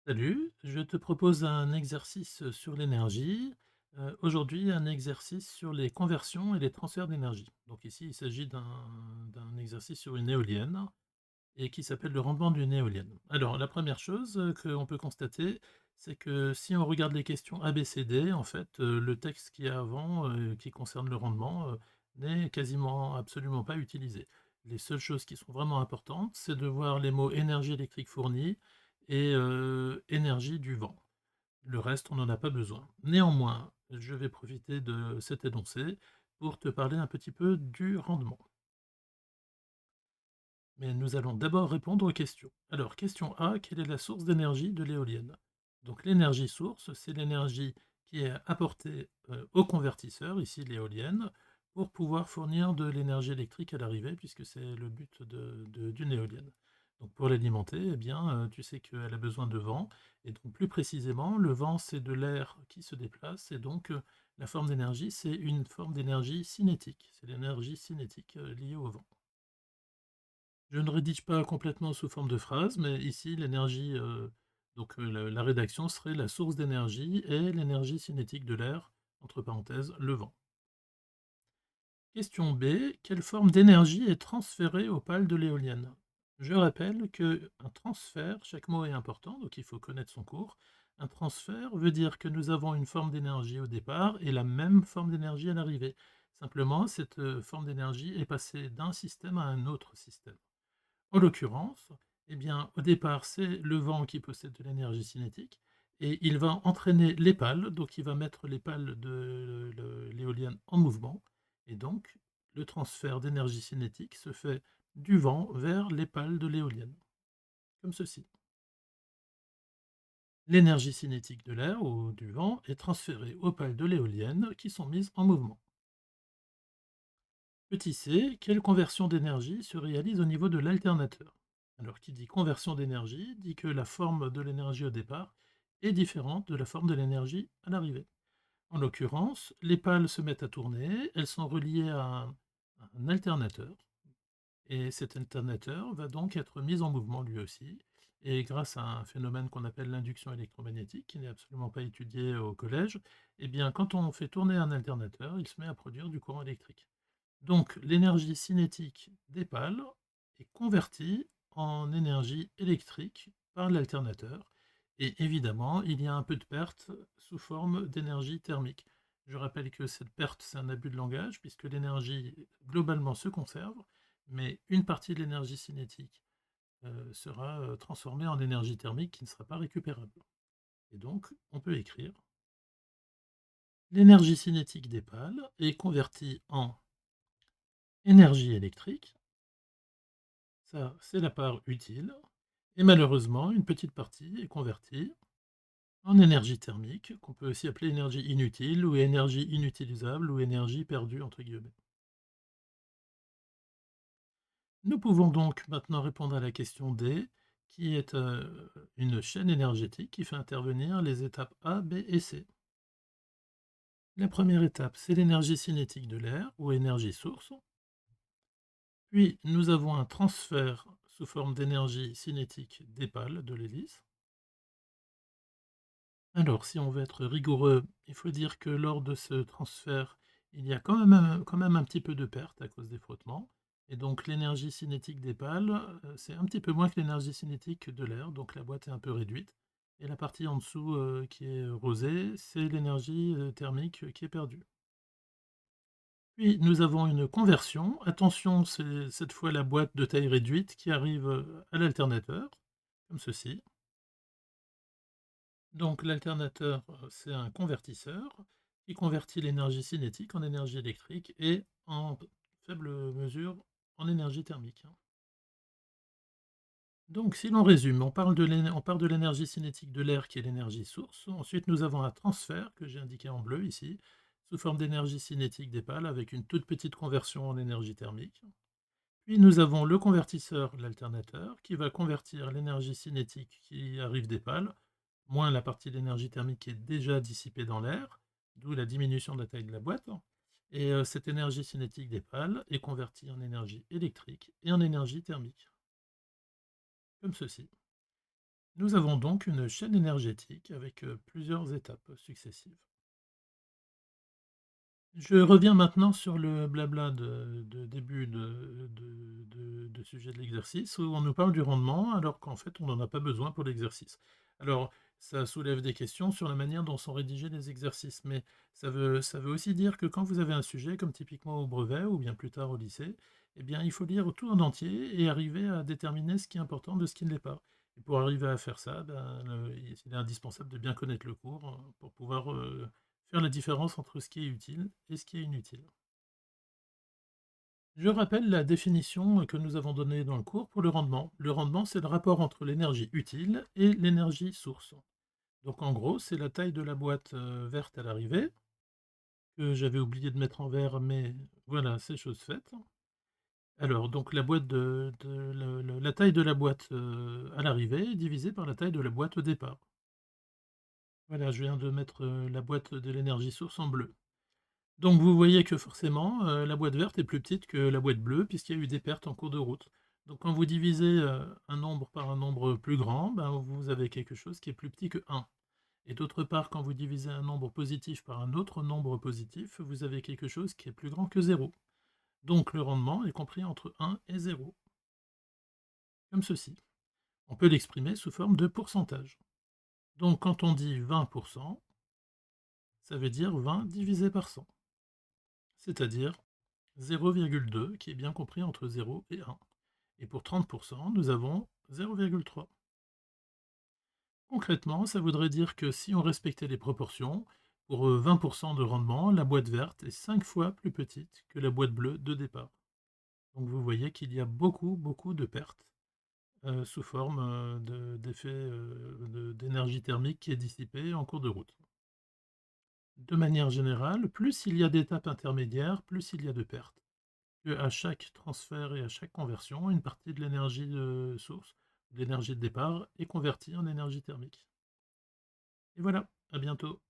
Salut, je te propose un exercice sur l'énergie. Aujourd'hui, un exercice sur les conversions et les transferts d'énergie. Donc ici, il s'agit d'un exercice sur une éolienne et qui s'appelle le rendement d'une éolienne. Alors, la première chose qu'on peut constater, c'est que si on regarde les questions A, B, C, D, en fait, le texte qu'il y a avant, qui concerne le rendement, n'est quasiment absolument pas utilisé. Les seules choses qui sont vraiment importantes, c'est de voir les mots énergie électrique fournie et énergie du vent. Le reste, on n'en a pas besoin. Néanmoins, je vais profiter de cet énoncé pour te parler un petit peu du rendement. Mais nous allons d'abord répondre aux questions. Alors, question A, quelle est la source d'énergie de l'éolienne? Donc l'énergie source, c'est l'énergie qui est apportée au convertisseur, ici l'éolienne, pour pouvoir fournir de l'énergie électrique à l'arrivée, puisque c'est le but d'une éolienne. Donc pour l'alimenter, eh bien, tu sais qu'elle a besoin de vent, et donc plus précisément, le vent, c'est de l'air qui se déplace, et donc la forme d'énergie, c'est une forme d'énergie cinétique. C'est l'énergie cinétique liée au vent. Je ne rédige pas complètement sous forme de phrase, mais ici l'énergie, la rédaction serait la source d'énergie et l'énergie cinétique de l'air, entre parenthèses, le vent. Question B, quelle forme d'énergie est transférée aux pales de l'éolienne? Je rappelle qu'un transfert, chaque mot est important, donc il faut connaître son cours. Un transfert veut dire que nous avons une forme d'énergie au départ et la même forme d'énergie à l'arrivée. Simplement, cette forme d'énergie est passée d'un système à un autre système. En l'occurrence, eh bien, au départ, c'est le vent qui possède de l'énergie cinétique et il va entraîner les pales, donc il va mettre les pales de l'éolienne en mouvement et donc le transfert d'énergie cinétique se fait du vent vers les pales de l'éolienne, comme ceci. L'énergie cinétique de l'air ou du vent est transférée aux pales de l'éolienne qui sont mises en mouvement. Petit c, quelle conversion d'énergie se réalise au niveau de l'alternateur? Alors, qui dit conversion d'énergie, dit que la forme de l'énergie au départ est différente de la forme de l'énergie à l'arrivée. En l'occurrence, les pales se mettent à tourner, elles sont reliées à un alternateur, et cet alternateur va donc être mis en mouvement lui aussi, et grâce à un phénomène qu'on appelle l'induction électromagnétique, qui n'est absolument pas étudié au collège, eh bien, quand on fait tourner un alternateur, il se met à produire du courant électrique. Donc l'énergie cinétique des pales est convertie en énergie électrique par l'alternateur et évidemment, il y a un peu de perte sous forme d'énergie thermique. Je rappelle que cette perte, c'est un abus de langage puisque l'énergie globalement se conserve, mais une partie de l'énergie cinétique sera transformée en énergie thermique qui ne sera pas récupérable. Et donc, on peut écrire l'énergie cinétique des pales est convertie en énergie électrique. Ça, c'est la part utile. Et malheureusement, une petite partie est convertie en énergie thermique, qu'on peut aussi appeler énergie inutile ou énergie inutilisable ou énergie perdue, entre guillemets. Nous pouvons donc maintenant répondre à la question D, qui est une chaîne énergétique qui fait intervenir les étapes A, B et C. La première étape, c'est l'énergie cinétique de l'air ou énergie source. Puis, nous avons un transfert sous forme d'énergie cinétique des pales de l'hélice. Alors, si on veut être rigoureux, il faut dire que lors de ce transfert, il y a quand même un petit peu de perte à cause des frottements. Et donc l'énergie cinétique des pales, c'est un petit peu moins que l'énergie cinétique de l'air, donc la boîte est un peu réduite. Et la partie en dessous qui est rosée, c'est l'énergie thermique qui est perdue. Puis nous avons une conversion. Attention, c'est cette fois la boîte de taille réduite qui arrive à l'alternateur, comme ceci. Donc l'alternateur, c'est un convertisseur qui convertit l'énergie cinétique en énergie électrique et en faible mesure en énergie thermique, hein. Donc si l'on résume, on part de l'énergie cinétique de l'air qui est l'énergie source. Ensuite, nous avons un transfert que j'ai indiqué en bleu ici, sous forme d'énergie cinétique des pales avec une toute petite conversion en énergie thermique. Puis nous avons le convertisseur, l'alternateur, qui va convertir l'énergie cinétique qui arrive des pales, moins la partie d'énergie thermique qui est déjà dissipée dans l'air, d'où la diminution de la taille de la boîte. Et cette énergie cinétique des pales est convertie en énergie électrique et en énergie thermique, comme ceci. Nous avons donc une chaîne énergétique avec plusieurs étapes successives. Je reviens maintenant sur le blabla de début de sujet de l'exercice où on nous parle du rendement alors qu'en fait on n'en a pas besoin pour l'exercice. Alors ça soulève des questions sur la manière dont sont rédigés les exercices, mais ça veut aussi dire que quand vous avez un sujet comme typiquement au brevet ou bien plus tard au lycée, eh bien il faut lire tout en entier et arriver à déterminer ce qui est important de ce qui ne l'est pas. Et pour arriver à faire ça, ben, il est indispensable de bien connaître le cours, pour pouvoir, faire la différence entre ce qui est utile et ce qui est inutile. Je rappelle la définition que nous avons donnée dans le cours pour le rendement. Le rendement, c'est le rapport entre l'énergie utile et l'énergie source. Donc en gros, c'est la taille de la boîte verte à l'arrivée, que j'avais oublié de mettre en vert, mais voilà, c'est chose faite. Alors, donc la boîte la taille de la boîte à l'arrivée divisée par la taille de la boîte au départ. Voilà, je viens de mettre la boîte de l'énergie source en bleu. Donc vous voyez que forcément, la boîte verte est plus petite que la boîte bleue puisqu'il y a eu des pertes en cours de route. Donc quand vous divisez, un nombre par un nombre plus grand, ben, vous avez quelque chose qui est plus petit que 1. Et d'autre part, quand vous divisez un nombre positif par un autre nombre positif, vous avez quelque chose qui est plus grand que 0. Donc le rendement est compris entre 1 et 0, comme ceci. On peut l'exprimer sous forme de pourcentage. Donc quand on dit 20, ça veut dire 20 divisé par 100, c'est-à-dire 0,2 qui est bien compris entre 0 et 1. Et pour 30%, nous avons 0,3. Concrètement, ça voudrait dire que si on respectait les proportions, pour 20% de rendement, la boîte verte est 5 fois plus petite que la boîte bleue de départ. Donc vous voyez qu'il y a beaucoup, beaucoup de pertes sous forme d'effet d'énergie thermique qui est dissipée en cours de route. De manière générale, plus il y a d'étapes intermédiaires, plus il y a de pertes. À chaque transfert et à chaque conversion, une partie de l'énergie de source, de l'énergie de départ, est convertie en énergie thermique. Et voilà, à bientôt.